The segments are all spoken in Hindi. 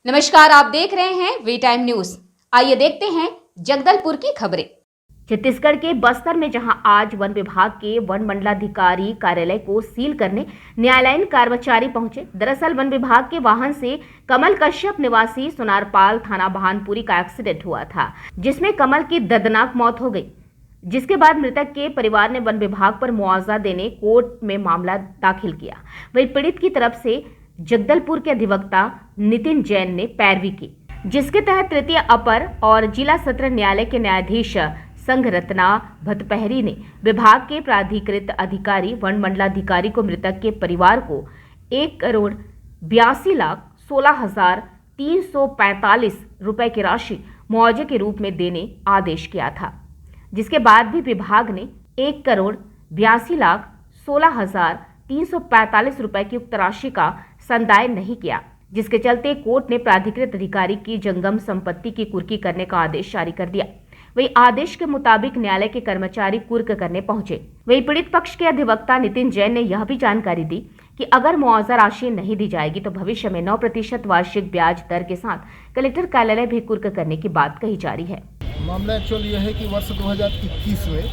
नमस्कार, आप देख रहे हैं वी टाइम न्यूज। आइए देखते हैं जगदलपुर की खबरें। छत्तीसगढ़ के बस्तर में जहां आज वन विभाग के वन मंडलाधिकारी कार्यालय को सील करने न्यायालयीन कर्मचारी पहुंचे। दरअसल वन विभाग के वाहन से कमल कश्यप निवासी सोनारपाल थाना भानपुरी का एक्सीडेंट हुआ था, जिसमें कमल की दर्दनाक मौत हो गई। जिसके बाद मृतक के परिवार ने वन विभाग पर मुआवजा देने कोर्ट में मामला दाखिल किया। वहीं पीड़ित की तरफ से जगदलपुर के अधिवक्ता नितिन जैन ने पैरवी की, जिसके तहत तृतीय अपर और जिला सत्र न्यायालय के न्यायाधीश संघ रत्ना भतपहरी ने विभाग के प्राधिकृत अधिकारी वन मंडलाधिकारी को मृतक के परिवार को 1,82,16,345 रुपए की राशि मुआवजे के रूप में देने आदेश किया था, जिसके बाद भी विभाग ने 1,82,16,345 रुपए की उक्त राशि का संदाय नहीं किया, जिसके चलते कोर्ट ने प्राधिकृत अधिकारी की जंगम संपत्ति की कुर्की करने का आदेश जारी कर दिया। वही आदेश के मुताबिक न्यायालय के कर्मचारी कुर्क करने पहुंचे। वही पीड़ित पक्ष के अधिवक्ता नितिन जैन ने यह भी जानकारी दी कि अगर मुआवजा राशि नहीं दी जाएगी तो भविष्य में 9% वार्षिक ब्याज दर के साथ कलेक्टर कार्यालय भी कुर्क करने की बात कही जा रही है। मामला एक्चुअल यह है कि वर्ष 2021 में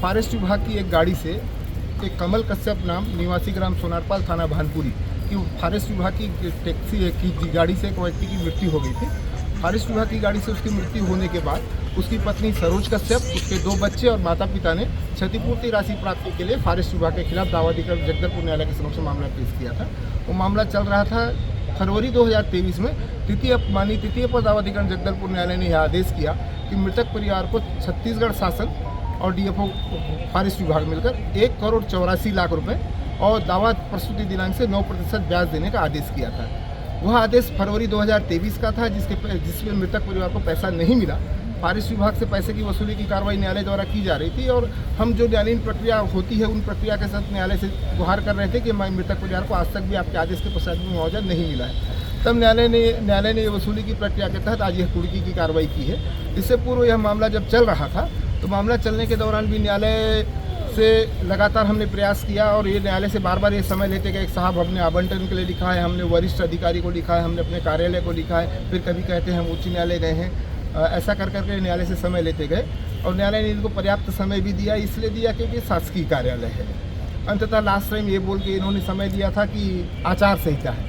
फॉरेस्ट विभाग की एक गाड़ी से एक कमल कश्यप नाम निवासी ग्राम सोनारपाल थाना भानपुरी की फॉरेस्ट विभाग की टैक्सी की गाड़ी से एक व्यक्ति की मृत्यु हो गई थी। फॉरेस्ट विभाग की गाड़ी से उसकी मृत्यु होने के बाद उसकी पत्नी सरोज कश्यप, उसके 2 बच्चे और माता पिता ने क्षतिपूर्ति राशि प्राप्ति के लिए फॉरेस्ट विभाग के खिलाफ दावा देकर जगदलपुर न्यायालय के समक्ष मामला पेश किया था। वो मामला चल रहा था। फरवरी 2023 में तृतीय पद दावाधिकरण जगदलपुर न्यायालय ने यह आदेश किया कि मृतक परिवार को छत्तीसगढ़ शासन और डीएफओ फॉरेस्ट विभाग मिलकर 1,84,00,000 रुपये और दावा प्रस्तुति दिनांक से 9% ब्याज देने का आदेश किया था। वह आदेश फरवरी 2023 का था, जिसमें मृतक परिवार को पैसा नहीं मिला। फॉरेस्ट विभाग से पैसे की वसूली की कार्रवाई न्यायालय द्वारा की जा रही थी और हम जो न्यायालयीन प्रक्रिया होती है उन प्रक्रिया के साथ न्यायालय से गुहार कर रहे थे कि मृतक परिवार को आज तक भी आपके आदेश के पश्चात भी मुआवजा नहीं मिला है। तब न्यायालय ने वसूली की प्रक्रिया के तहत आज यह कुर्की की कार्रवाई की है। इससे पूर्व यह मामला जब चल रहा था तो मामला चलने के दौरान भी न्यायालय से लगातार हमने प्रयास किया और ये न्यायालय से बार बार ये समय लेते गए। साहब हमने आवंटन के लिए लिखा है, हमने वरिष्ठ अधिकारी को लिखा है, हमने अपने कार्यालय को लिखा है, फिर कभी कहते हैं हम उच्च न्यायालय गए हैं। ऐसा कर करके न्यायालय से समय लेते गए और न्यायालय ने इनको पर्याप्त समय भी दिया, इसलिए दिया क्योंकि शासकीय कार्यालय है। अंततः लास्ट टाइम ये बोल के इन्होंने समय दिया था कि आचार संहिता है,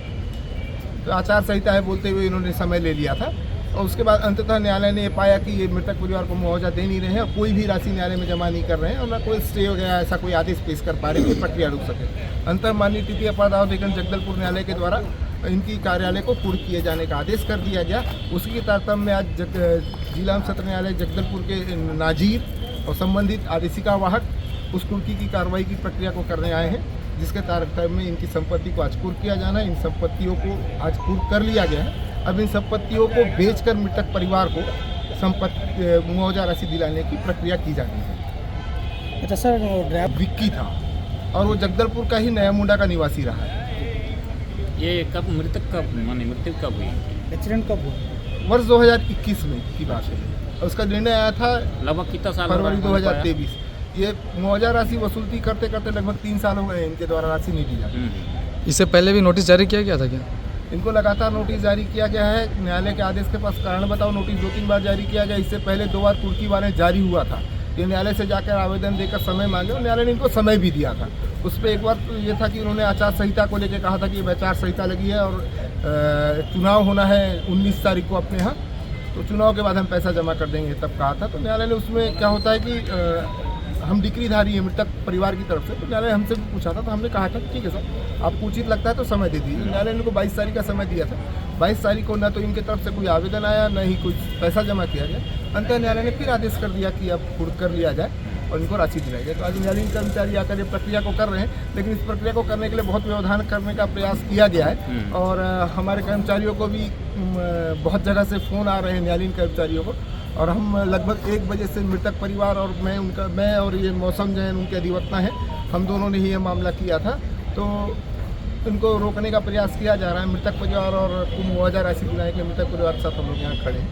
तो आचार संहिता है बोलते हुए इन्होंने समय ले लिया था और उसके बाद अंततः न्यायालय ने पाया कि ये मृतक परिवार को मुआवजा दे नहीं रहे हैं और कोई भी राशि न्यायालय में जमा नहीं कर रहे हैं और न कोई स्टे वगैरह ऐसा कोई आदेश पेश कर पा रहे कि प्रक्रिया रुक सके। अंतर माननीय तृतीय पद दावाधिकरण जगदलपुर न्यायालय के द्वारा इनकी कार्यालय को पूर्ण किए जाने का आदेश कर दिया गया। उसी के तारतम्य में आज जिला सत्र न्यायालय जगदलपुर के नाजीर और संबंधित आदेशिका वाहक उस कुर्की की कार्रवाई की प्रक्रिया को करने आए हैं, जिसके तारतम्य में इनकी संपत्ति को आज कुर्क किया जाना है। इन संपत्तियों को आज कुर्क कर लिया गया है। अब इन संपत्तियों को बेचकर मृतक परिवार को मुआवजा राशि दिलाने की प्रक्रिया की जानी है। अच्छा सर, विक्की था और वो जगदलपुर का ही नया मुंडा का निवासी रहा है। ये कब मृत्यु कब हुई? एक्सीडेंट कब हुआ? वर्ष 2021 में की बात है। उसका निर्णय आया था लगभग कितना साल? फरवरी 2023। ये मुआवजा राशि वसूलती करते करते लगभग 3 साल हो गए इनके द्वारा राशि नहीं दी जाती। इससे पहले भी नोटिस जारी किया गया था क्या? इनको लगातार नोटिस जारी किया गया है। न्यायालय के आदेश के पास कारण बताओ नोटिस 2-3 बार जारी किया गया। इससे पहले 2 बार कुर्की वारंट जारी हुआ था। ये न्यायालय से जाकर आवेदन देकर समय मांगे और न्यायालय ने इनको समय भी दिया था। उस पर एक बार तो ये था कि उन्होंने आचार संहिता को लेकर कहा था कि आचार संहिता लगी है और चुनाव होना है 19 तारीख को अपने यहाँ, तो चुनाव के बाद हम पैसा जमा कर देंगे, तब कहा था। तो न्यायालय ने उसमें क्या होता है कि हम डिक्रीधारी है मृतक परिवार की तरफ से, तो न्यायालय हमसे भी पूछा था तो हमने कहा था ठीक है सर, आपको उचित लगता है तो समय दे दीजिए। न्यायालय ने इनको 22 तारीख का समय दिया था। 22 तारीख को न तो इनकी तरफ से कोई आवेदन आया, न ही कोई पैसा जमा किया गया। अंततः न्यायालय ने फिर आदेश कर दिया कि अब कुर्क कर लिया जाए और इनको राशि दिलाई जाए। तो आज न्यायालयीन कर्मचारी आकर ये प्रक्रिया को कर रहे हैं, लेकिन इस प्रक्रिया को करने के लिए बहुत व्यवधान करने का प्रयास किया गया है और हमारे कर्मचारियों को भी बहुत जगह से फ़ोन आ रहे हैं न्यायालयीन कर्मचारियों को, और हम लगभग 1 बजे से मृतक परिवार और मैं और ये मौसम जैन उनके अधिवक्ता हैं, हम दोनों ने ही ये मामला किया था। तो इनको रोकने का प्रयास किया जा रहा है। मृतक परिवार और मुआवजा राशि दिलाने के मृतक परिवार के साथ हम लोग यहाँ खड़े हैं।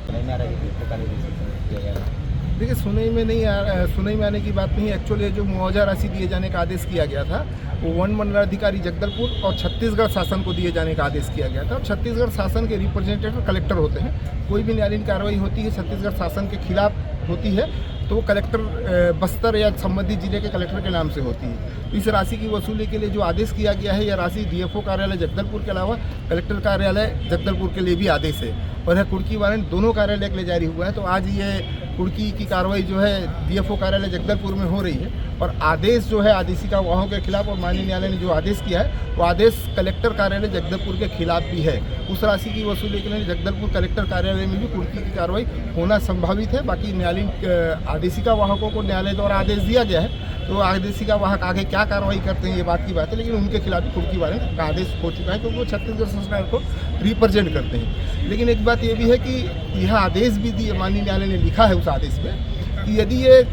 देखिए सुनई में आने की बात नहीं। एक्चुअली जो मुआवजा राशि दिए जाने का आदेश किया गया था वो वन मंडलाधिकारी जगदलपुर और छत्तीसगढ़ शासन को दिए जाने का आदेश किया गया था। और छत्तीसगढ़ शासन के रिप्रेजेंटेटिव कलेक्टर होते हैं। कोई भी न्यायालयीन कार्रवाई होती है छत्तीसगढ़ शासन के खिलाफ होती है तो वो कलेक्टर बस्तर या संबंधित जिले के कलेक्टर के नाम से होती है। तो इस राशि की वसूली के लिए जो आदेश किया गया है यह राशि डीएफओ कार्यालय जगदलपुर के अलावा कलेक्टर कार्यालय जगदलपुर के लिए भी आदेश है और यह कुर्की वारंट दोनों कार्यालय के लिए जारी हुआ है। तो आज ये कुर्की की कार्रवाई जो है डीएफओ कार्यालय जगदलपुर में हो रही है और आदेश जो है आदेशिका वाहों के खिलाफ और माननीय न्यायालय ने जो आदेश किया है वो आदेश कलेक्टर कार्यालय जगदलपुर के खिलाफ भी है। उस राशि की वसूली के लिए जगदलपुर कलेक्टर कार्यालय में भी कुर्की की कार्रवाई होना संभावित है। बाकी न्यायालयीन आदेशिका वाहकों को न्यायालय द्वारा आदेश दिया गया है तो आदेशिका वाहक आगे क्या कार्रवाई करते हैं ये बात की बात है, लेकिन उनके खिलाफ भी कुर्की वारंट का आदेश हो चुका है क्योंकि वो छत्तीसगढ़ सरकार को रिप्रेजेंट करते हैं। लेकिन एक बात ये भी है कि यह आदेश भी दिए माननीय न्यायालय ने लिखा है उस आदेश में कि यदि ये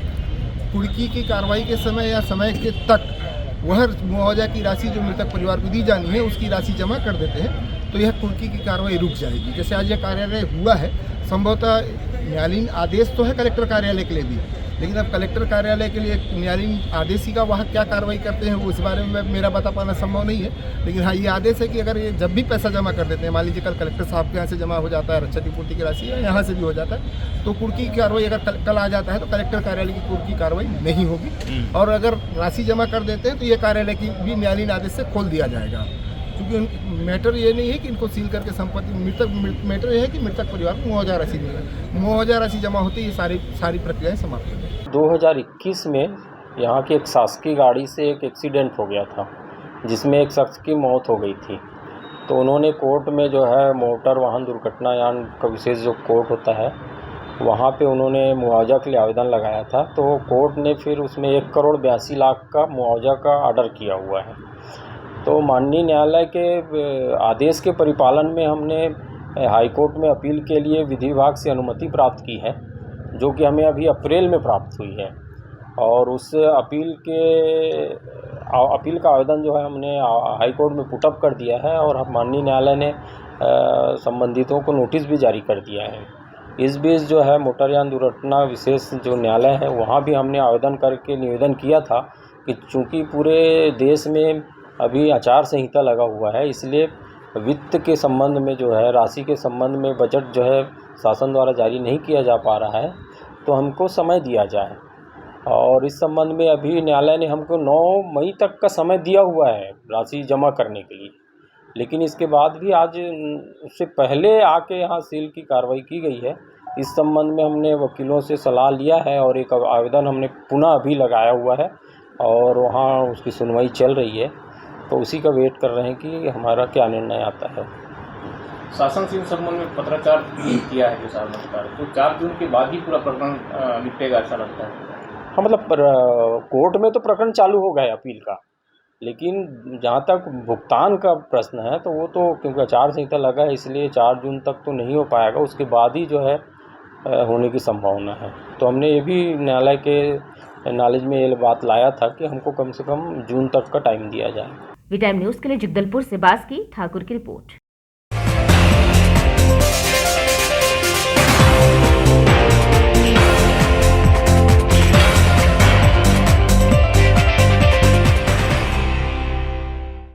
कुर्की की कार्रवाई के समय या समय के तक वह मुआवजा की राशि जो मृतक परिवार को दी जानी है उसकी राशि जमा कर देते हैं तो यह कुर्की की कार्रवाई रुक जाएगी। जैसे आज यह कार्यालय हुआ है संभवतः न्यायालयीन आदेश तो है कलेक्टर कार्यालय के लिए भी, लेकिन अब कलेक्टर कार्यालय के लिए न्यायालयीन आदेशिका वाहक क्या कार्रवाई करते हैं वो इस बारे में मेरा बता पाना संभव नहीं है। लेकिन हाँ ये आदेश है कि अगर ये जब भी पैसा जमा कर देते हैं, मान लीजिए कल कलेक्टर साहब के यहाँ से जमा हो जाता है क्षतिपूर्ति की राशि या यहाँ से भी हो जाता है तो कुर्की की कार्रवाई अगर कल आ जाता है तो कलेक्टर कार्यालय की कुर्की की कार्रवाई नहीं होगी और अगर राशि जमा कर देते हैं तो ये कार्यालय की भी न्यायालयीन आदेश से खोल दिया जाएगा। क्योंकि मैटर ये नहीं है कि इनको सील करके संपत्ति मैटर ये है कि मृतक परिवार को मुआवजा राशि मिले, मुआवजा राशि जमा होती है ये सारी प्रक्रियाएं समाप्त हो गई। 2021 में यहाँ की एक शासकीय गाड़ी से एक एक्सीडेंट हो गया था जिसमें एक शख्स की मौत हो गई थी। तो उन्होंने कोर्ट में जो है मोटर वाहन दुर्घटनायान का विशेष जो कोर्ट होता है वहाँ पे उन्होंने मुआवजा के लिए आवेदन लगाया था। तो कोर्ट ने फिर उसमें 1,82,00,000 का मुआवजा का ऑर्डर किया हुआ है। तो माननीय न्यायालय के आदेश के परिपालन में हमने हाई कोर्ट में अपील के लिए विधि विभाग से अनुमति प्राप्त की है जो कि हमें अभी अप्रैल में प्राप्त हुई है और उस अपील का आवेदन जो है हमने हाई कोर्ट में पुटअप कर दिया है और माननीय न्यायालय ने संबंधितों को नोटिस भी जारी कर दिया है। इस बीच जो है मोटरयान दुर्घटना विशेष जो न्यायालय है वहाँ भी हमने आवेदन करके निवेदन किया था कि चूँकि पूरे देश में अभी आचार संहिता लगा हुआ है इसलिए वित्त के संबंध में जो है राशि के संबंध में बजट जो है शासन द्वारा जारी नहीं किया जा पा रहा है तो हमको समय दिया जाए। और इस संबंध में अभी न्यायालय ने हमको 9 मई तक का समय दिया हुआ है राशि जमा करने के लिए, लेकिन इसके बाद भी आज उससे पहले आके यहाँ सील की कार्रवाई की गई है। इस संबंध में हमने वकीलों से सलाह लिया है और एक आवेदन हमने पुनः अभी लगाया हुआ है और वहाँ उसकी सुनवाई चल रही है तो उसी का वेट कर रहे हैं कि हमारा क्या निर्णय आता है। शासन से इस संबंध में पत्राचार किया है किसान सरकार तो 4 जून के बाद ही पूरा प्रकरण निपटेगा ऐसा लगता है। हाँ मतलब कोर्ट में तो प्रकरण चालू हो गया अपील का, लेकिन जहाँ तक भुगतान का प्रश्न है तो वो तो क्योंकि आचार संहिता लगा है इसलिए 4 जून तक तो नहीं हो पाएगा, उसके बाद ही जो है होने की संभावना है। तो हमने ये भी न्यायालय के नॉलेज में ये बात लाया था कि हमको कम से कम जून तक का टाइम दिया जाए। वी टाइम न्यूज़ के लिए जगदलपुर से बास्की ठाकुर की रिपोर्ट।